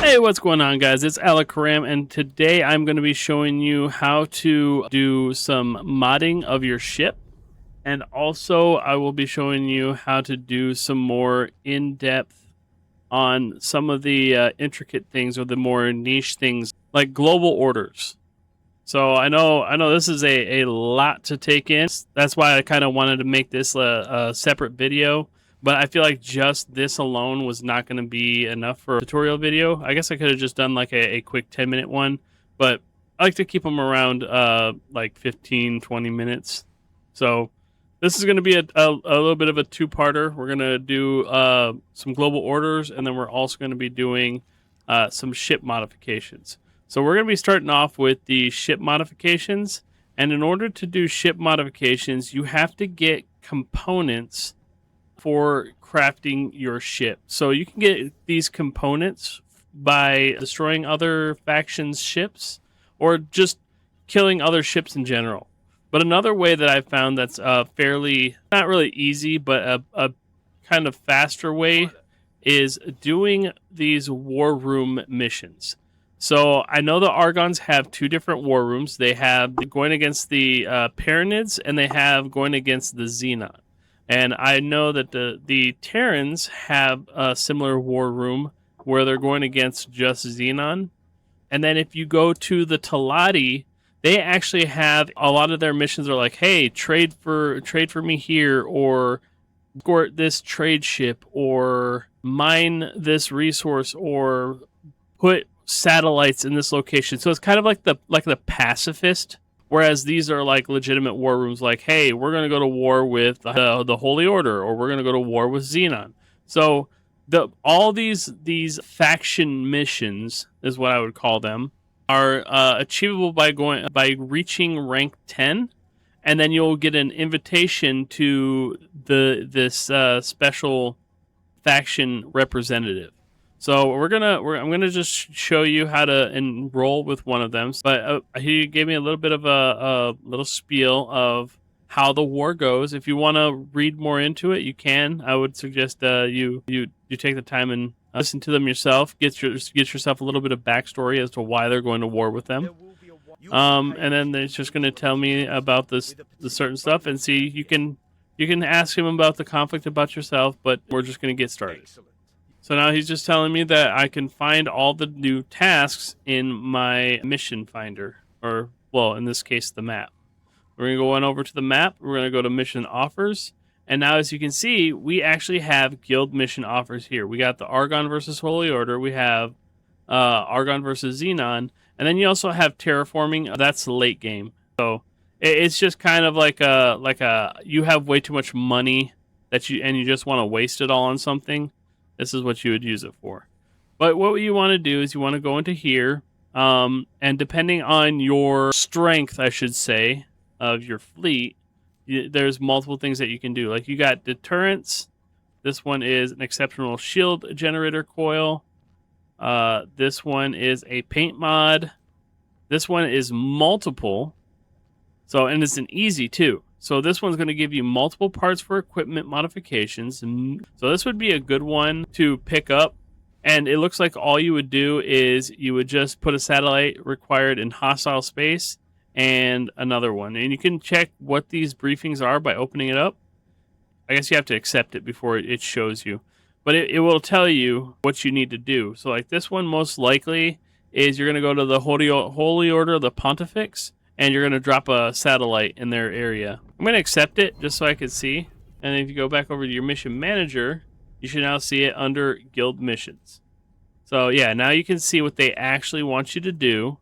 Hey, what's going on, guys? It's Alec Karam, and today I'm going to be showing you how to do some modding of your ship, and also I will be showing you how to do some more in-depth on some of the intricate things or the more niche things like global orders. So I know this is a lot to take in. That's why I kind of wanted to make this a separate video. But I feel like just this alone was not going to be enough for a tutorial video. I guess I could have just done like a quick 10-minute one. But I like to keep them around like 15, 20 minutes. So this is going to be a little bit of a two-parter. We're going to do some global orders, and then we're also going to be doing some ship modifications. So we're going to be starting off with the ship modifications. And in order to do ship modifications, you have to get components for crafting your ship. So you can get these components by destroying other factions' ships or just killing other ships in general. But another way that I've found that's fairly, not really easy, but a kind of faster way is doing these war room missions. So I know the Argons have two different war rooms. They have going against the Paranids, and they have going against the Xenon. And I know that the Terrans have a similar war room where they're going against just Xenon. And then if you go to the Talati, they actually have a lot of their missions are like, hey, trade for me here, or escort this trade ship, or mine this resource, or put satellites in this location. So it's kind of like the pacifist, whereas these are like legitimate war rooms, like, hey, we're going to go to war with the Holy Order, or we're going to go to war with Xenon. So all these faction missions, is what I would call them, are achievable by reaching rank 10, and then you'll get an invitation to this special faction representative. So I'm gonna just show you how to enroll with one of them. But he gave me a little bit of a little spiel of how the war goes. If you want to read more into it, you can. I would suggest you take the time and listen to them yourself. Get yourself a little bit of backstory as to why they're going to war with them. And then it's just going to tell me about the certain stuff, and see you can ask him about the conflict about yourself. But we're just going to get started. So now he's just telling me that I can find all the new tasks in my mission finder, or, well, in this case, the map. We're going to go on over to the map. We're going to go to mission offers. And now, as you can see, we actually have guild mission offers here. We got the Argon versus Holy Order. We have Argon versus Xenon. And then you also have terraforming. That's late game. So it's just kind of like you have way too much money and you just want to waste it all on something. This is what you would use it for. But what you want to do is you want to go into here, and depending on your strength, I should say, of your fleet, there's multiple things that you can do. Like, you got deterrence. This one is an exceptional shield generator coil. This one is a paint mod. This one is multiple. So, and it's an easy too. So this one's going to give you multiple parts for equipment modifications. So this would be a good one to pick up. And it looks like all you would do is you would just put a satellite required in hostile space and another one. And you can check what these briefings are by opening it up. I guess you have to accept it before it shows you. But it will tell you what you need to do. So like this one, most likely, is you're going to go to the Holy Order of the Pontifex, and you're going to drop a satellite in their area. I'm going to accept it just so I can see. And if you go back over to your mission manager, you should now see it under guild missions. So yeah, now you can see what they actually want you to do.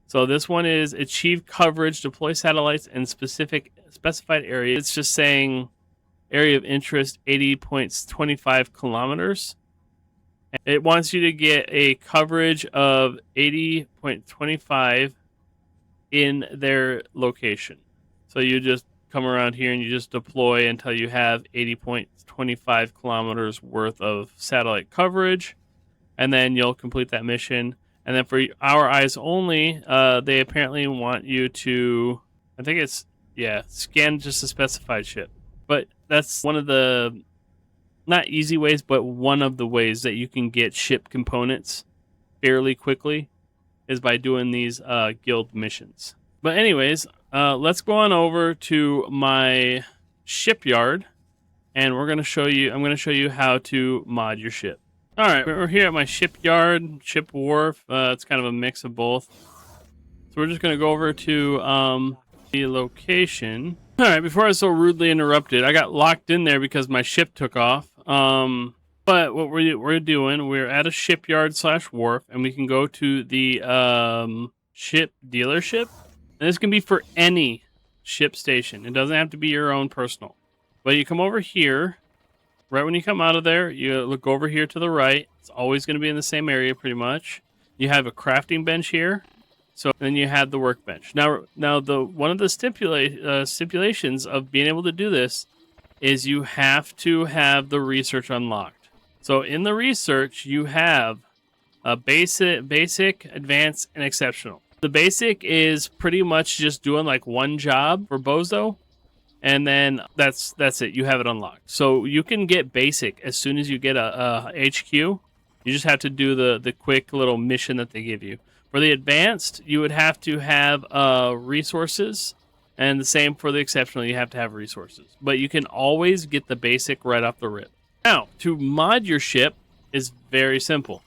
So this one is achieve coverage, deploy satellites in specified areas. It's just saying area of interest 80.25 kilometers. It wants you to get a coverage of 80.25 in their location. So you just come around here and you just deploy until you have 80.25 kilometers worth of satellite coverage, and then you'll complete that mission. And then for our eyes only, they apparently want you to, I think it's, scan just a specified ship. But that's one of the, not easy ways, but one of the ways that you can get ship components fairly quickly is by doing these guild missions. But anyways, let's go on over to my shipyard, and we're going to show you, I'm going to show you how to mod your ship. All right, we're here at my shipyard, ship wharf. It's kind of a mix of both. So we're just going to go over to the location. All right, before I was so rudely interrupted, I got locked in there because my ship took off. But what we're doing, we're at a shipyard / wharf, and we can go to the ship dealership. And this can be for any ship station. It doesn't have to be your own personal. But you come over here, right when you come out of there, you look over here to the right. It's always going to be in the same area pretty much. You have a crafting bench here. So then you have the workbench. Now one of the stipulations of being able to do this is you have to have the research unlocked. So in the research, you have a basic, advanced, and exceptional. The basic is pretty much just doing like one job for Bozo, and then that's it. You have it unlocked. So you can get basic as soon as you get a HQ. You just have to do the quick little mission that they give you. For the advanced, you would have to have resources, and the same for the exceptional, you have to have resources. But you can always get the basic right off the rip. Now, to mod your ship is very simple.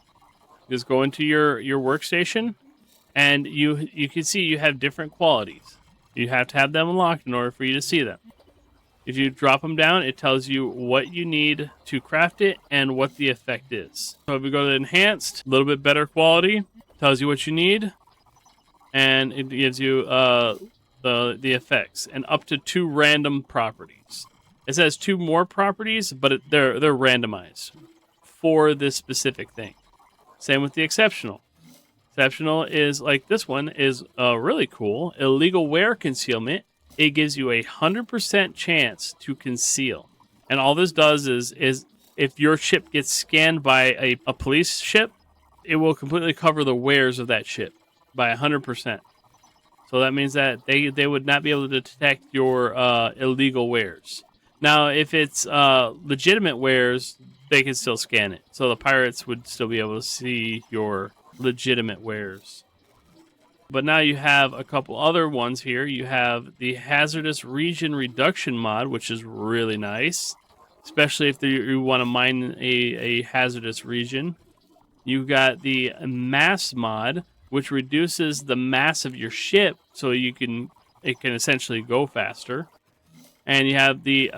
Just go into your workstation, and you can see you have different qualities. You have to have them unlocked in order for you to see them. If you drop them down, it tells you what you need to craft it and what the effect is. So if we go to enhanced, a little bit better quality, tells you what you need, and it gives you the effects, and up to 2 random properties. It says 2 more properties, but they're randomized for this specific thing. Same with the exceptional. Exceptional is like this one is really cool. Illegal wear concealment. It gives you 100% chance to conceal, and all this does is if your ship gets scanned by a police ship, it will completely cover the wares of that ship by 100%. So that means that they would not be able to detect your illegal wares. Now, if it's legitimate wares, they can still scan it. So the pirates would still be able to see your legitimate wares. But now you have a couple other ones here. You have the hazardous region reduction mod, which is really nice, especially if you want to mine a hazardous region. You got the mass mod, which reduces the mass of your ship so it can essentially go faster. And you have the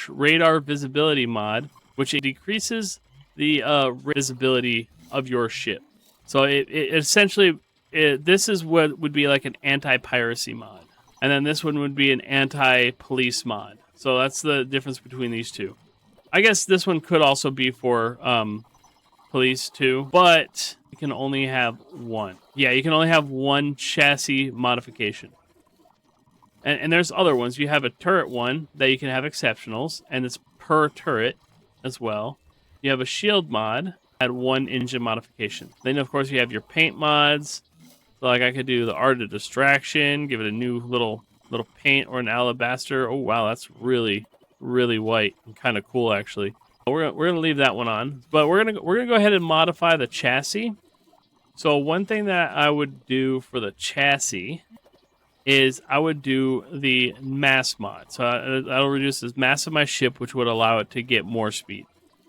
radar visibility mod, which decreases the visibility of your ship. So it essentially, this is what would be like an anti-piracy mod. And then this one would be an anti-police mod. So that's the difference between these two. I guess this one could also be for police too, but you can only have one. Yeah, you can only have one chassis modification. And there's other ones. You have a turret one that you can have exceptionals, and it's per turret as well. You have a shield mod, add 1 engine modification. Then of course you have your paint mods. So like I could do the art of distraction, give it a new little paint or an alabaster. Oh wow, that's really white and kind of cool actually. We're gonna leave that one on, but we're gonna go ahead and modify the chassis. So one thing that I would do for the chassis is I would do the mass mod. So that'll reduce the mass of my ship, which would allow it to get more speed.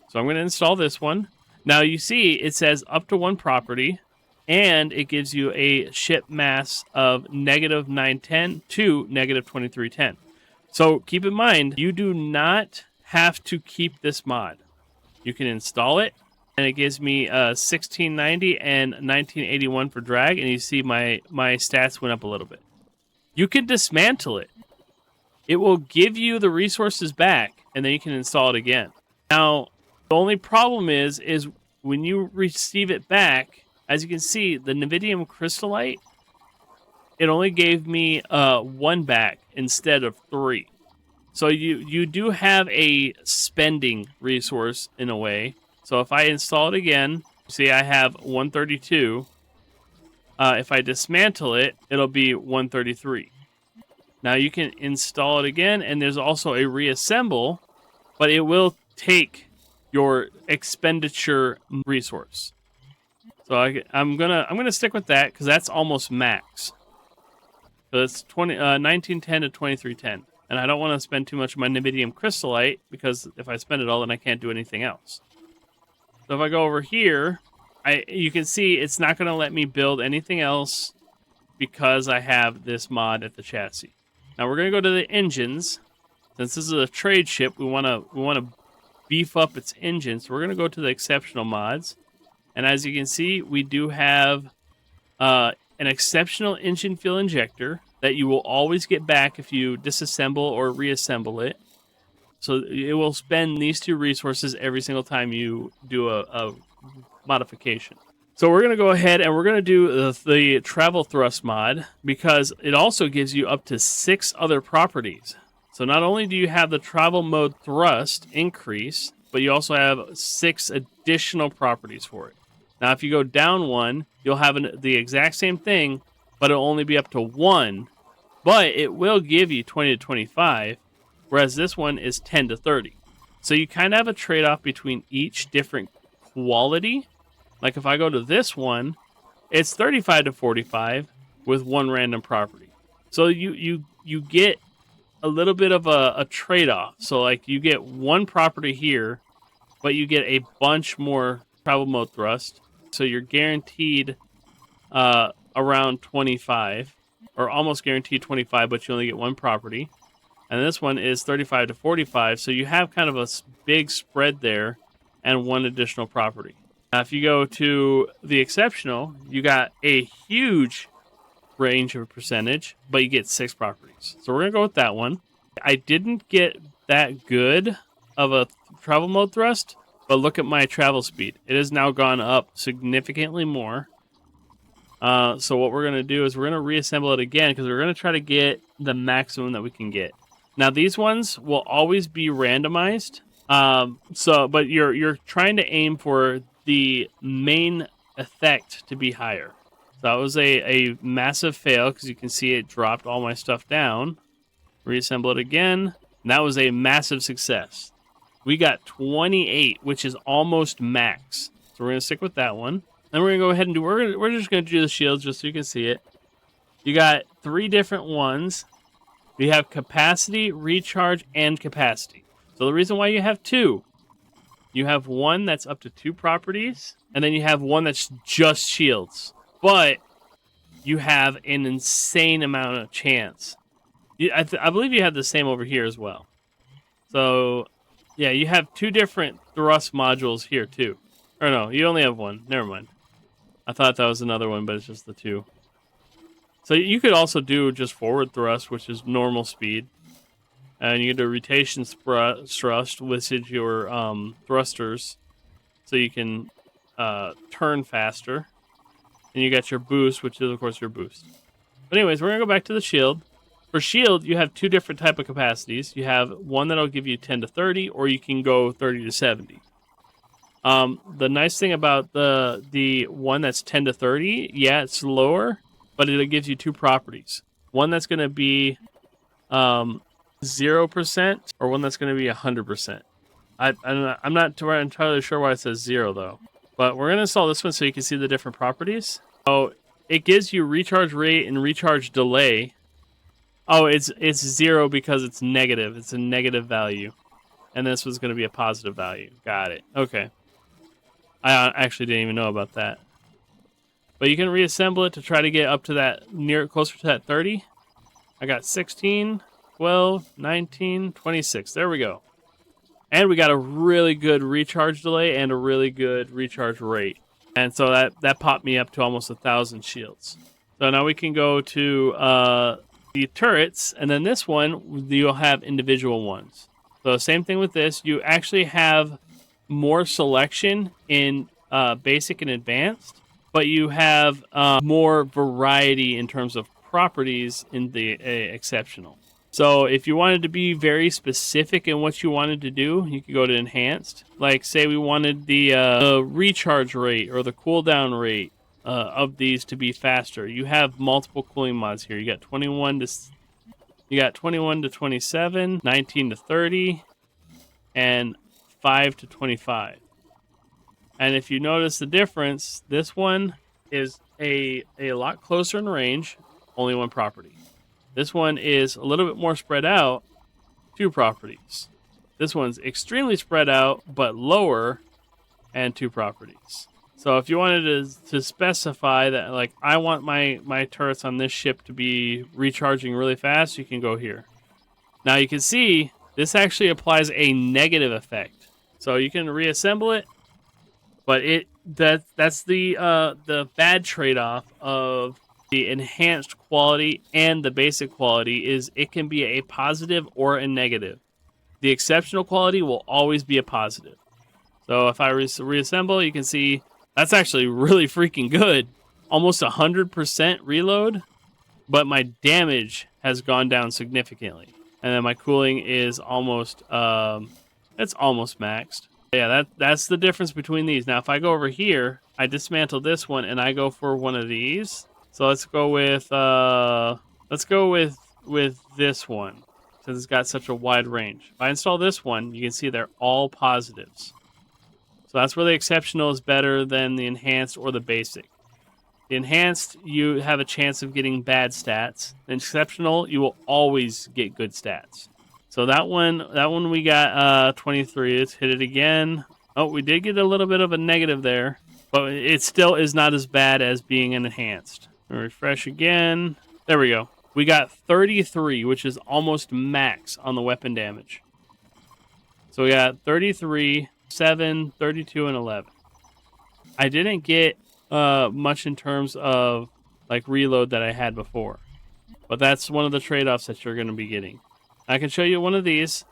So I'm gonna install this one. Now you see it says up to 1 property, and it gives you a ship mass of -910 to -2310. So keep in mind, you do not have to keep this mod. You can install it, and it gives me 1690 and 1981 for drag, and you see my stats went up a little bit. You can dismantle it. It will give you the resources back, and then you can install it again. Now, the only problem is when you receive it back, as you can see, the Nevidium Crystallite, it only gave me 1 back instead of 3. So you do have a spending resource in a way. So if I install it again, see I have 132. If I dismantle it, it'll be 133. Now you can install it again, and there's also a reassemble, but it will take your expenditure resource. So I'm gonna stick with that because that's almost max. So it's 1910 to 2310, and I don't want to spend too much of my Nimidium crystallite because if I spend it all, then I can't do anything else. So if I go over here, you can see it's not going to let me build anything else because I have this mod at the chassis. Now we're going to go to the engines. Since this is a trade ship, we want to beef up its engine. So we're going to go to the exceptional mods. And as you can see, we do have an exceptional engine fuel injector that you will always get back if you disassemble or reassemble it. So it will spend these two resources every single time you do a modification. So we're going to go ahead and we're going to do the travel thrust mod because it also gives you up to 6 other properties. So not only do you have the travel mode thrust increase, but you also have 6 additional properties for it. Now, if you go down 1, you'll have the exact same thing, but it'll only be up to 1. But it will give you 20 to 25, whereas this one is 10 to 30. So you kind of have a trade-off between each different quality. Like if I go to this one, it's 35 to 45 with 1 random property. So you get a little bit of a trade-off. So like you get 1 property here, but you get a bunch more travel mode thrust. So you're guaranteed around 25, or almost guaranteed 25, but you only get 1 property. And this one is 35 to 45, so you have kind of a big spread there and 1 additional property. Now, if you go to the exceptional, you got a huge range of percentage, but you get 6 properties. So we're going to go with that one. I didn't get that good of a travel mode thrust, but look at my travel speed. It has now gone up significantly more. So what we're going to do is we're going to reassemble it again because we're going to try to get the maximum that we can get. Now these ones will always be randomized. But you're trying to aim for the main effect to be higher. So that was a massive fail because you can see it dropped all my stuff down. Reassemble it again. And that was a massive success. We got 28, which is almost max. So we're going to stick with that one. Then we're going to go ahead and we're just going to do the shields just so you can see it. You got 3 different ones. You have capacity, recharge, and capacity. So the reason why you have 2, you have one that's up to 2 properties, and then you have one that's just shields. But you have an insane amount of chance. I believe you have the same over here as well. So, yeah, you have 2 different thrust modules here, too. Or no, you only have 1. Never mind. I thought that was another one, but it's just the 2. So you could also do just forward thrust, which is normal speed. And you do rotation thrust, which is your thrusters. So you can turn faster. And you got your boost, which is, of course, your boost. But anyways, we're going to go back to the shield. For shield, you have 2 different type of capacities. You have one that'll give you 10 to 30, or you can go 30 to 70. The nice thing about the one that's 10 to 30, yeah, it's lower, but it gives you 2 properties. One that's going to be 0%, or one that's going to be 100%. I'm not entirely sure why it says 0, though. But we're going to install this one so you can see the different properties. So it gives you recharge rate and recharge delay. Oh, it's 0 because it's negative. It's a negative value. And this was going to be a positive value. Got it. Okay. I actually didn't even know about that. But you can reassemble it to try to get up to that closer to that 30. I got 16, 12, 19, 26. There we go. And we got a really good recharge delay and a really good recharge rate. And so that popped me up to almost 1,000 shields. So now we can go to the turrets. And then this one, you'll have individual ones. So same thing with this. You actually have more selection in basic and advanced. But you have more variety in terms of properties in the exceptional. So if you wanted to be very specific in what you wanted to do, you could go to enhanced. Like say we wanted the recharge rate or the cooldown rate of these to be faster. You have multiple cooling mods here. You got 21 to 27, 19 to 30, and 5 to 25. And if you notice the difference, this one is a lot closer in range, only one property. This one is a little bit more spread out, 2 properties. This one's extremely spread out, but lower, and 2 properties. So if you wanted to specify that, like, I want my turrets on this ship to be recharging really fast, you can go here. Now you can see this actually applies a negative effect. So you can reassemble it, but that's the bad trade-off of the enhanced quality and the basic quality is it can be a positive or a negative. The exceptional quality will always be a positive. So if I reassemble, you can see that's actually really freaking good. Almost 100% reload, but my damage has gone down significantly. And then my cooling is almost, it's almost maxed. Yeah, that's the difference between these. Now, if I go over here, I dismantle this one and I go for one of these. So let's go with this one, since it's got such a wide range. If I install this one, you can see they're all positives. So that's where the exceptional is better than the enhanced or the basic. The enhanced, you have a chance of getting bad stats. The exceptional, you will always get good stats. So that one we got 23. Let's hit it again. Oh, we did get a little bit of a negative there, but it still is not as bad as being an enhanced. Refresh again. There we go. We got 33, which is almost max on the weapon damage. So we got 33, 7, 32, and 11. I didn't get much in terms of like reload that I had before, but that's one of the trade-offs that you're going to be getting. I can show you one of these.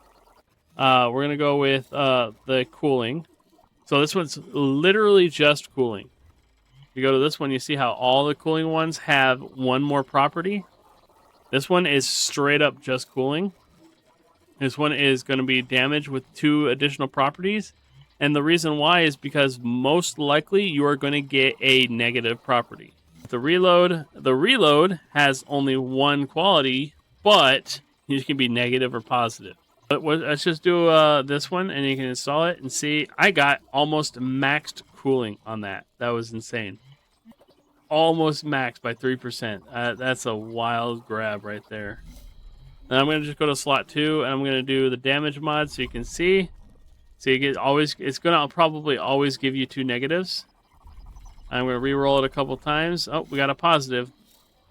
We're going to go with the cooling. So this one's literally just cooling. If you go to this one, you see how all the cooling ones have one more property. This one is straight up just cooling. This one is going to be damage with 2 additional properties. And the reason why is because most likely you are going to get a negative property. The reload has only 1 quality, but you can be negative or positive. But let's just do this one, and you can install it and see. I got almost maxed cooling on that. That was insane. Almost maxed by 3%. That's a wild grab right there. And I'm going to just go to slot 2, and I'm going to do the damage mod so you can see. So you get it's going to probably always give you 2 negatives. I'm going to re-roll it a couple times. Oh, we got a positive.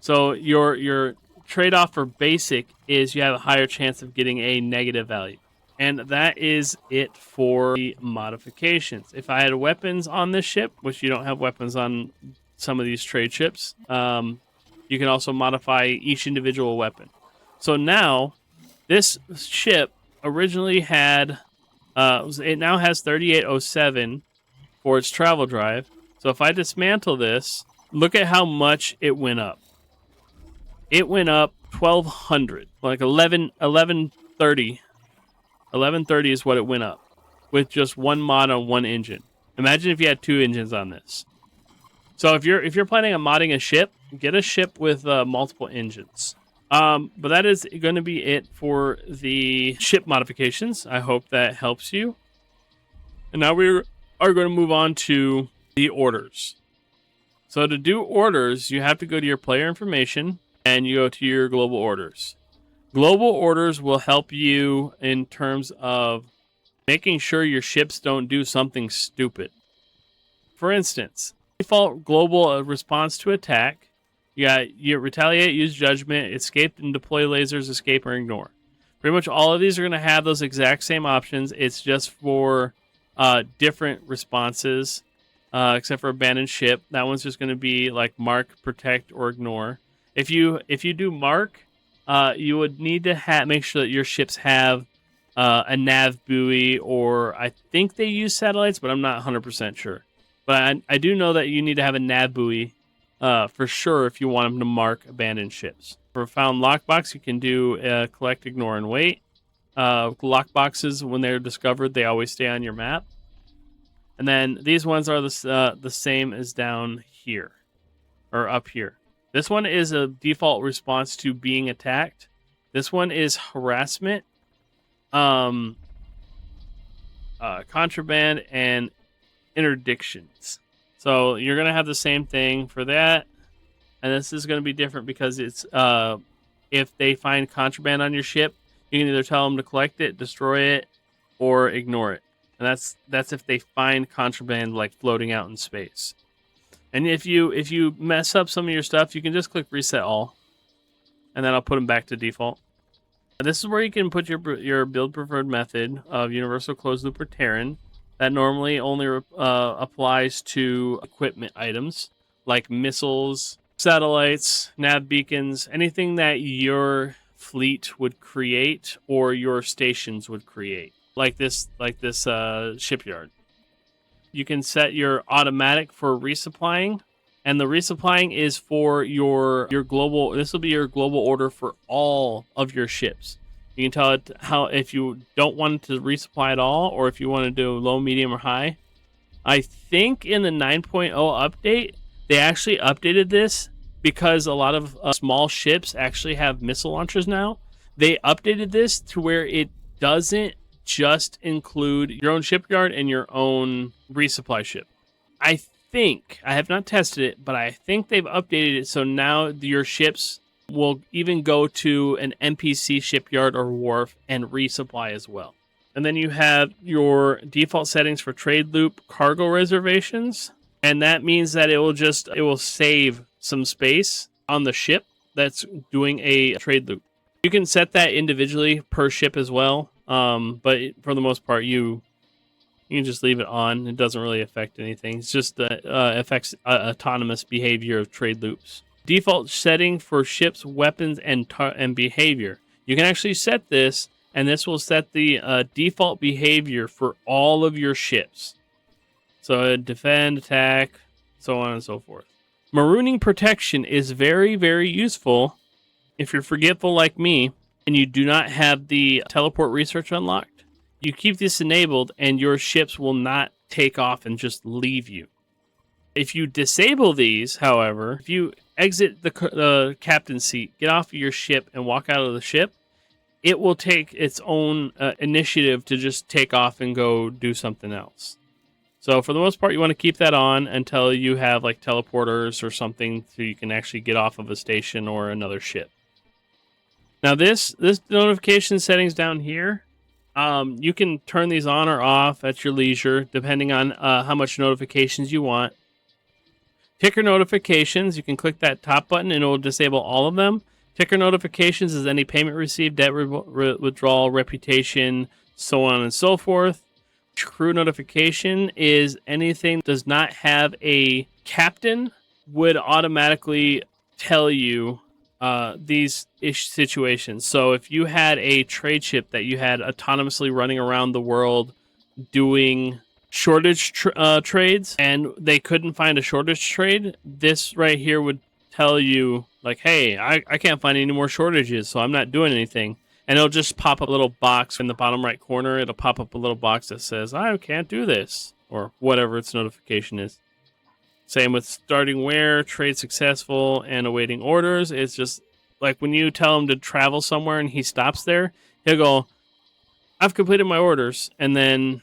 So your trade-off for basic is you have a higher chance of getting a negative value. And that is it for the modifications. If I had weapons on this ship, which you don't have weapons on some of these trade ships, you can also modify each individual weapon. So now, this ship originally had, it now has 3807 for its travel drive. So if I dismantle this, look at how much it went up. It went up 1200, like 1130. 1130 is what it went up with just 1 mod on 1 engine. Imagine if you had 2 engines on this. So if you're planning on modding a ship, get a ship with multiple engines. But that is going to be it for the ship modifications. I hope that helps you. And now we are going to move on to the orders. So to do orders, you have to go to your player information and you go to your global orders. Global orders will help you in terms of making sure your ships don't do something stupid. For instance, default global response to attack. You got you retaliate, use judgment, escape and deploy lasers, escape or ignore. Pretty much all of these are going to have those exact same options. It's just for different responses, except for abandoned ship. That one's just going to be like mark, protect, or ignore. If you do mark, you would need to make sure that your ships have a nav buoy, or I think they use satellites, but I'm not 100% sure. But I do know that you need to have a nav buoy for sure if you want them to mark abandoned ships. For found lockbox, you can do collect, ignore, and wait. Lockboxes, when they're discovered, they always stay on your map. And then these ones are the same as down here, or up here. This one is a default response to being attacked. This one is harassment, contraband, and interdictions. So you're going to have the same thing for that. And this is going to be different because it's if they find contraband on your ship, you can either tell them to collect it, destroy it, or ignore it. And that's if they find contraband like floating out in space. And if you mess up some of your stuff, you can just click reset all, and then I'll put them back to default. This is where you can put your build preferred method of universal closed loop or Terran. That normally only applies to equipment items like missiles, satellites, nav beacons, anything that your fleet would create or your stations would create, like this shipyard. You can set your automatic for resupplying, and the resupplying is for your global. This will be your global order for all of your ships. You can tell it how if you don't want to resupply at all, or if you want to do low, medium, or high. I think in the 9.0 update they actually updated this because a lot of small ships actually have missile launchers now. They updated this to where it doesn't just include your own shipyard and your own resupply ship. I think, I have not tested it, but I think they've updated it so now your ships will even go to an NPC shipyard or wharf and resupply as well. And then you have your default settings for trade loop cargo reservations, and that means that it will save some space on the ship that's doing a trade loop. You can set that individually per ship as well, but for the most part, you can just leave it on. It doesn't really affect anything. It's just affects autonomous behavior of trade loops. Default setting for ships, weapons, and behavior. You can actually set this, and this will set the default behavior for all of your ships. So defend, attack, so on and so forth. Marooning protection is very, very useful if you're forgetful like me and you do not have the teleport research unlocked. You keep this enabled and your ships will not take off and just leave you. If you disable these, however, if you exit the captain's seat, get off of your ship and walk out of the ship, it will take its own initiative to just take off and go do something else. So for the most part, you want to keep that on until you have like teleporters or something so you can actually get off of a station or another ship. Now this notification settings down here, you can turn these on or off at your leisure depending on how much notifications you want. Ticker notifications, you can click that top button and it will disable all of them. Ticker notifications is any payment received, debt withdrawal, reputation, so on and so forth. Crew notification is anything that does not have a captain would automatically tell you these situations. So if you had a trade ship that you had autonomously running around the world doing shortage trades and they couldn't find a shortage trade, this right here would tell you like, hey, I can't find any more shortages, so I'm not doing anything. And it'll just pop up a little box in the bottom right corner. It'll pop up a little box that says, I can't do this, or whatever its notification is. Same with starting where, trade successful, and awaiting orders. It's just like when you tell him to travel somewhere and he stops there, he'll go, I've completed my orders. And then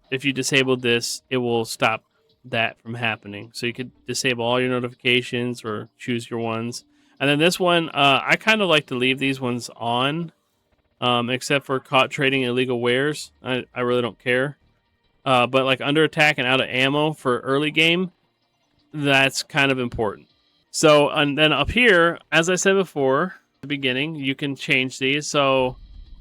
if you disabled this, it will stop that from happening. So you could disable all your notifications or choose your ones. And then this one, I kind of like to leave these ones on, except for caught trading illegal wares. I really don't care. But like under attack and out of ammo for early game, that's kind of important. So, and then up here, as I said before, at the beginning, you can change these. So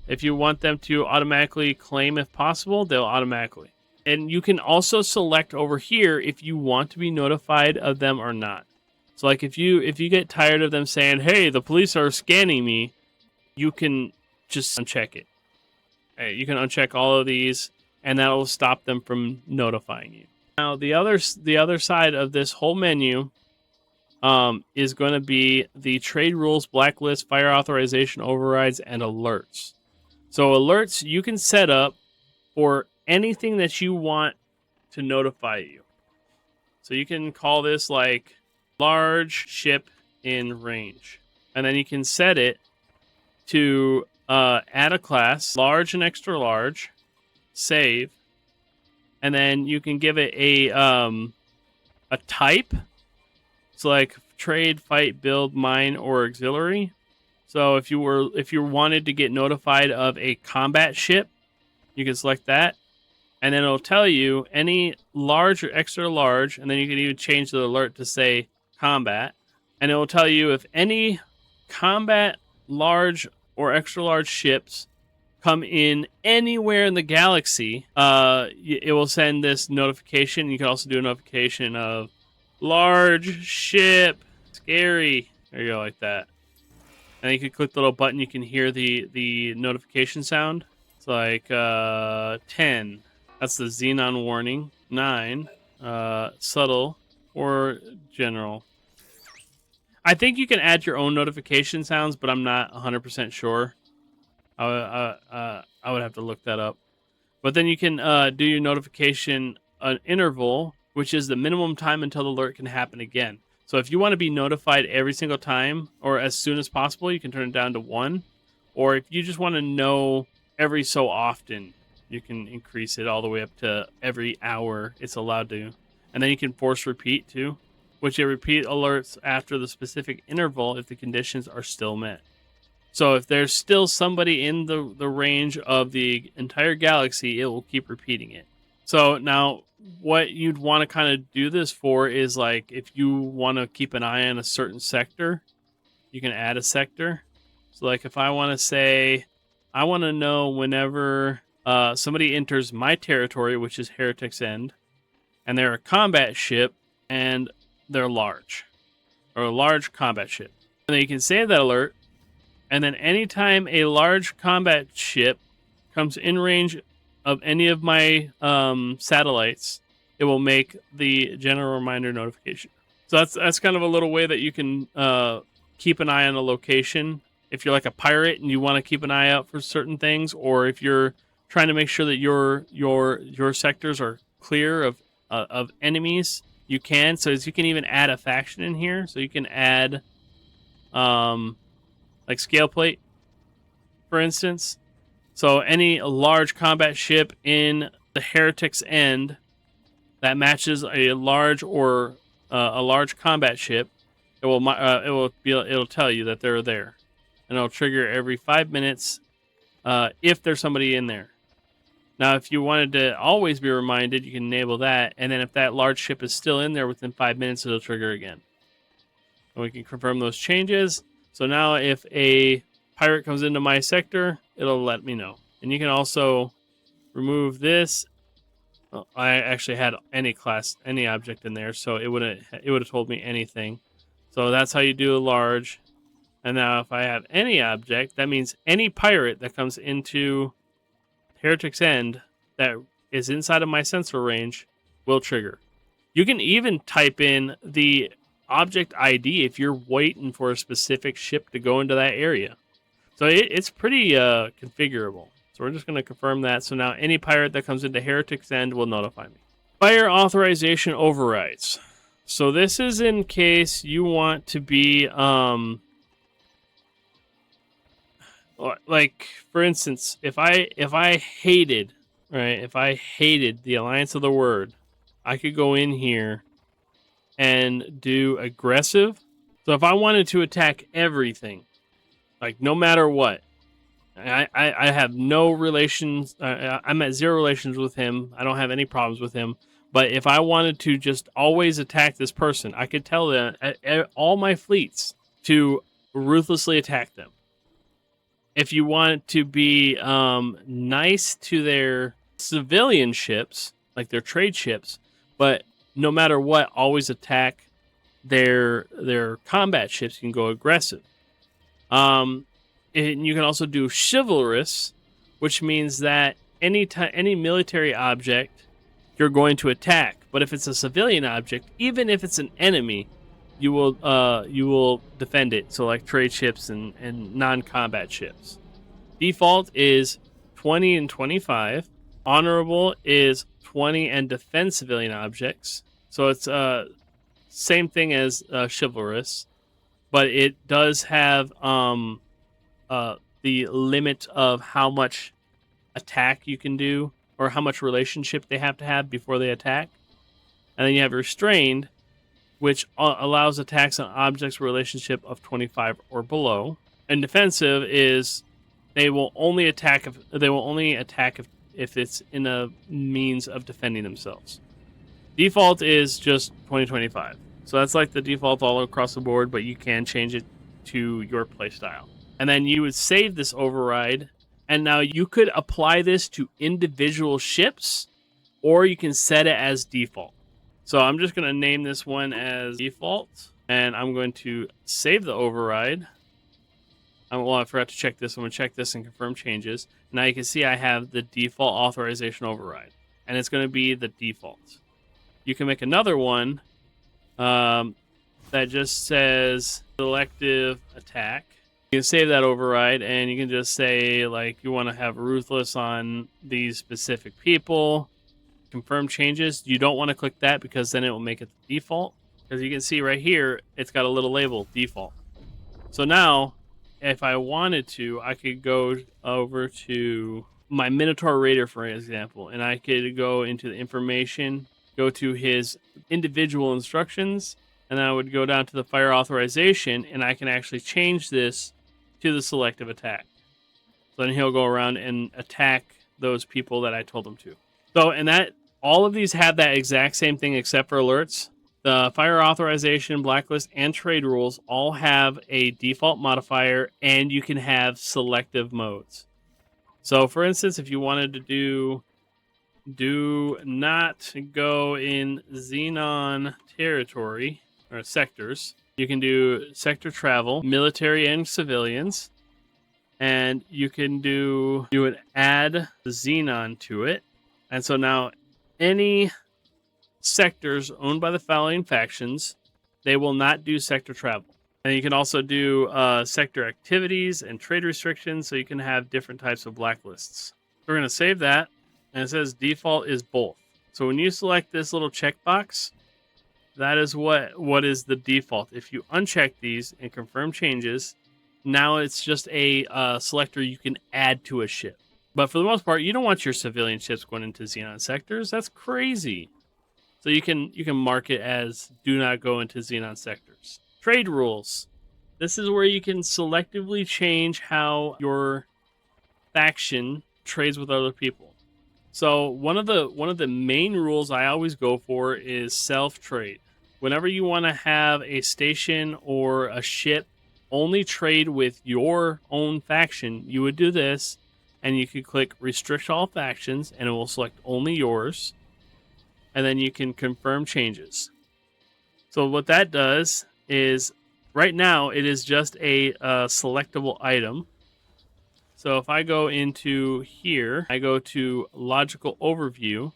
if you want them to automatically claim if possible, they'll automatically. And you can also select over here if you want to be notified of them or not. So like if you get tired of them saying, hey, the police are scanning me, you can just uncheck it. Okay, you can uncheck all of these and that will stop them from notifying you. Now the other side of this whole menu is going to be the trade rules, blacklist, fire authorization overrides, and alerts. So alerts you can set up for anything that you want to notify you. So you can call this like large ship in range. And then you can set it to add a class, large and extra large, save, and then you can give it a type. So like trade, fight, build, mine, or auxiliary. So if you wanted to get notified of a combat ship, you can select that, and then it'll tell you any large or extra large, and then you can even change the alert to say combat, and it will tell you if any combat large or extra large ships come in anywhere in the galaxy. It will send this notification. You can also do a notification of large ship, scary. There you go, like that. And you can click the little button. You can hear the notification sound. It's like 10. That's the Xenon warning. 9, subtle or general. I think you can add your own notification sounds, but I'm not 100% sure. I would have to look that up. But then you can do your notification interval, which is the minimum time until the alert can happen again. So if you want to be notified every single time or as soon as possible, you can turn it down to 1. Or if you just want to know every so often, you can increase it all the way up to every hour it's allowed to. And then you can force repeat too, which it repeat alerts after the specific interval if the conditions are still met. So if there's still somebody in the range of the entire galaxy, it will keep repeating it. So now what you'd want to kind of do this for is like if you want to keep an eye on a certain sector, you can add a sector. So like if I want to say, I want to know whenever somebody enters my territory, which is Heretic's End, and they're a combat ship and they're large, or a large combat ship. And then you can save that alert. And then anytime a large combat ship comes in range of any of my satellites, it will make the general reminder notification. So that's kind of a little way that you can keep an eye on a location. If you're like a pirate and you want to keep an eye out for certain things, or if you're trying to make sure that your sectors are clear of enemies, you can. So you can even add a faction in here. So you can add like scale plate, for instance. So any large combat ship in the Heretic's End that matches a large or a large combat ship, it'll tell you that they're there, and it'll trigger every 5 minutes if there's somebody in there. Now, if you wanted to always be reminded, you can enable that, and then if that large ship is still in there within 5 minutes, it'll trigger again. And we can confirm those changes. So now if a pirate comes into my sector, it'll let me know. And you can also remove this. Well, I actually had any class, any object in there, so it would have told me anything. So that's how you do a large. And now if I have any object, that means any pirate that comes into Heretic's End that is inside of my sensor range will trigger. You can even type in the object ID if you're waiting for a specific ship to go into that area. So it's pretty configurable. So we're just going to confirm that. So now any pirate that comes into Heretic's End will notify me. Fire authorization overrides. So this is in case you want to be like, for instance, if I hated the Alliance of the Word, I could go in here and do aggressive. So if I wanted to attack everything, like no matter what, I have no relations. I'm at 0 relations with him. I don't have any problems with him. But if I wanted to just always attack this person, I could tell all my fleets to ruthlessly attack them. If you want to be nice to their civilian ships, like their trade ships, but no matter what, always attack their combat ships, you can go aggressive. And you can also do chivalrous, which means that any military object you're going to attack. But if it's a civilian object, even if it's an enemy, you will defend it. So like trade ships and non-combat ships. Default is 20 and 25. Honorable is 20 and defend civilian objects. So it's same thing as chivalrous, but it does have the limit of how much attack you can do. or how much relationship they have to have before they attack. And then you have restrained, which allows attacks on objects relationship of 25 or below. And defensive is they will only attack if it's in a means of defending themselves. Default is just 2025. So that's like the default all across the board, but you can change it to your playstyle. And then you would save this override, and now you could apply this to individual ships, or you can set it as default. So I'm just going to name this one as default, and I'm going to save the override. Well, I forgot to check this. I'm going to check this and confirm changes. Now you can see I have the default authorization override, and it's going to be the default. You can make another one that just says selective attack. You can save that override, and you can just say, like, you want to have ruthless on these specific people. Confirm changes. You don't want to click that because then it will make it the default. Because you can see right here, it's got a little label, default. So now, if I wanted to, I could go over to my Minotaur Raider, for example, and I could go into the information, go to his individual instructions, and then I would go down to the fire authorization, and I can actually change this to the selective attack. So then he'll go around and attack those people that I told him to. So, and that all of these have that exact same thing except for alerts. The fire authorization, blacklist, and trade rules all have a default modifier, and you can have selective modes. So, for instance, if you wanted to do not go in Xenon territory or sectors, you can do sector travel, military and civilians, and you can do an add Xenon to it. And so now any sectors owned by the following factions, they will not do sector travel. And you can also do sector activities and trade restrictions, so you can have different types of blacklists. We're going to save that, and it says default is both. So when you select this little checkbox, that is what is the default. If you uncheck these and confirm changes, now it's just a selector you can add to a ship. But for the most part, you don't want your civilian ships going into Xenon sectors. That's crazy. So you can mark it as do not go into Xenon sectors. Trade rules. This is where you can selectively change how your faction trades with other people. So one of the main rules I always go for is self-trade. Whenever you want to have a station or a ship only trade with your own faction, you would do this, and you could click restrict all factions, and it will select only yours. And then you can confirm changes. So what that does is, right now, it is just a selectable item. So if I go into here, I go to logical overview,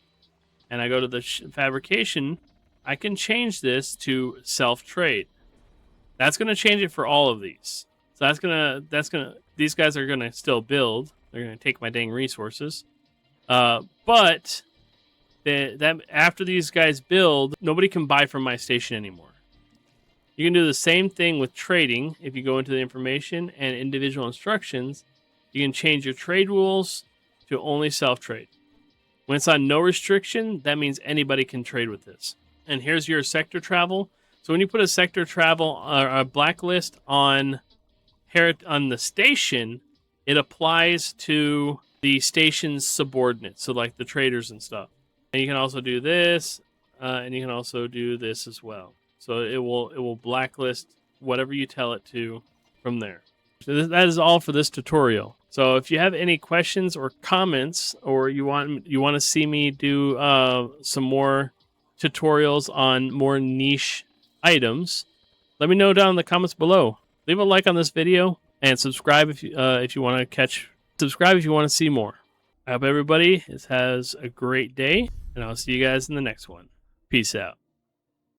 and I go to the fabrication, I can change this to self-trade. That's going to change it for all of these. So these guys are going to still build. They're going to take my dang resources. But after these guys build, nobody can buy from my station anymore. You can do the same thing with trading. If you go into the information and individual instructions, you can change your trade rules to only self-trade. When it's on no restriction, that means anybody can trade with this. And here's your sector travel. So when you put a sector travel or a blacklist on the station, it applies to the station's subordinates, so like the traders and stuff. And you can also do this, and you can also do this as well. So it will blacklist whatever you tell it to from there. So that is all for this tutorial. So if you have any questions or comments, or you want to see me do some more tutorials on more niche items, let me know down in the comments below. Leave a like on this video and subscribe if you want to see more. I hope everybody has a great day, and I'll see you guys in the next one. Peace out.